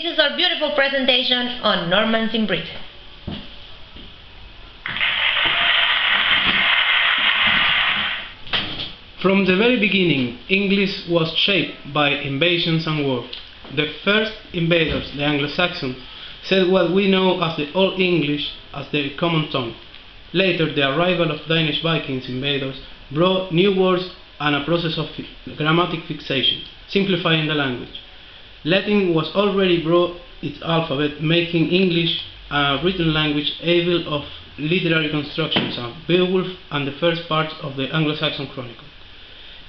This is our beautiful presentation on Normans in Britain. From the very beginning, English was shaped by invasions and war. The first invaders, the Anglo-Saxons, said what we know as the Old English as their common tongue. Later, the arrival of Danish Vikings invaders brought new words and a process of grammatic fixation, simplifying the language. Latin was already brought its alphabet, making English a written language able of literary constructions and Beowulf and the first parts of the Anglo-Saxon Chronicle.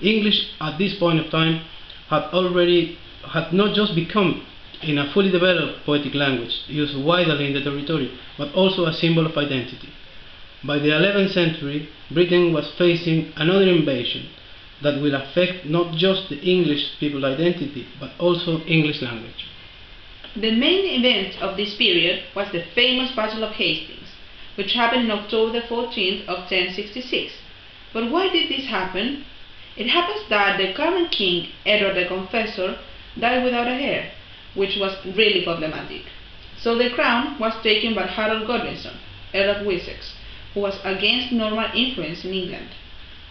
English at this point of time had not just become in a fully developed poetic language used widely in the territory, but also a symbol of identity. By the 11th century, Britain was facing another invasion that will affect not just the English people's identity, but also English language. The main event of this period was the famous Battle of Hastings, which happened on October 14th of 1066. But why did this happen? It happens that the current king, Edward the Confessor, died without a heir, which was really problematic. So the crown was taken by Harold Godwinson, Earl of Wessex, who was against Norman influence in England.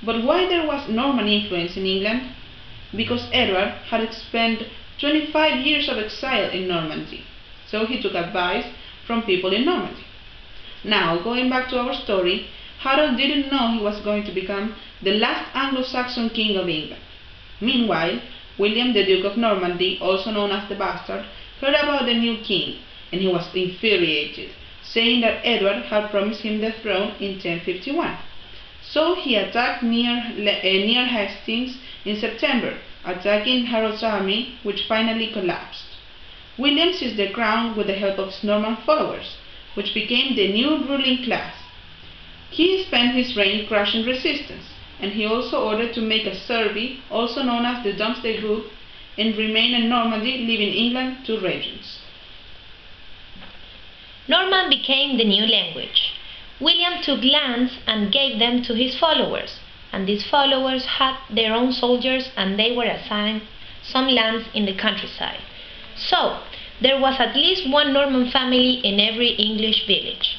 But why there was Norman influence in England? Because Edward had spent 25 years of exile in Normandy, so he took advice from people in Normandy. Now, going back to our story, Harold didn't know he was going to become the last Anglo-Saxon king of England. Meanwhile, William, the Duke of Normandy, also known as the Bastard, heard about the new king, and he was infuriated, saying that Edward had promised him the throne in 1051. So he attacked near Hastings in September, attacking Harold's army, which finally collapsed. William seized the crown with the help of his Norman followers, which became the new ruling class. He spent his reign crushing resistance, and he also ordered to make a survey, also known as the Domesday Book, and remain in Normandy, leaving England to regents. Norman became the new language. William took lands and gave them to his followers, and these followers had their own soldiers and they were assigned some lands in the countryside. So, there was at least one Norman family in every English village.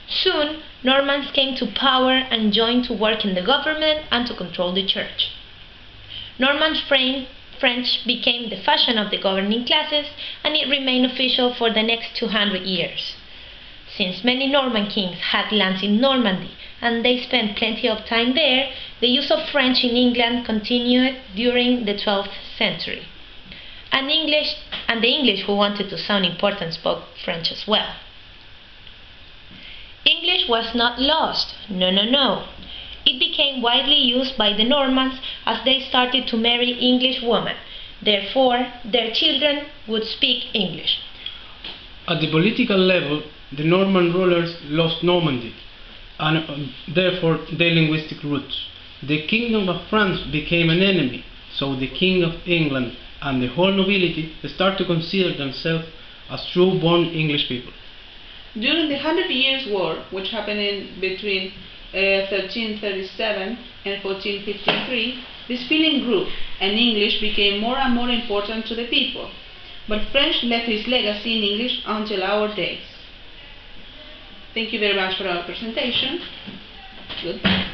Soon, Normans came to power and joined to work in the government and to control the church. Norman French became the fashion of the governing classes, and it remained official for the next 200 years. Since many Norman kings had lands in Normandy and they spent plenty of time there, the use of French in England continued during the 12th century. And the English who wanted to sound important spoke French as well. English was not lost. No. It became widely used by the Normans as they started to marry English women. Therefore, their children would speak English. At the political level, the Norman rulers lost Normandy, and therefore their linguistic roots. The Kingdom of France became an enemy, so the King of England and the whole nobility start to consider themselves as true-born English people. During the 100 Years' War, which happened between 1337 and 1453, this feeling grew, and English became more and more important to the people. But French left its legacy in English until our days. Thank you very much for our presentation. Goodbye.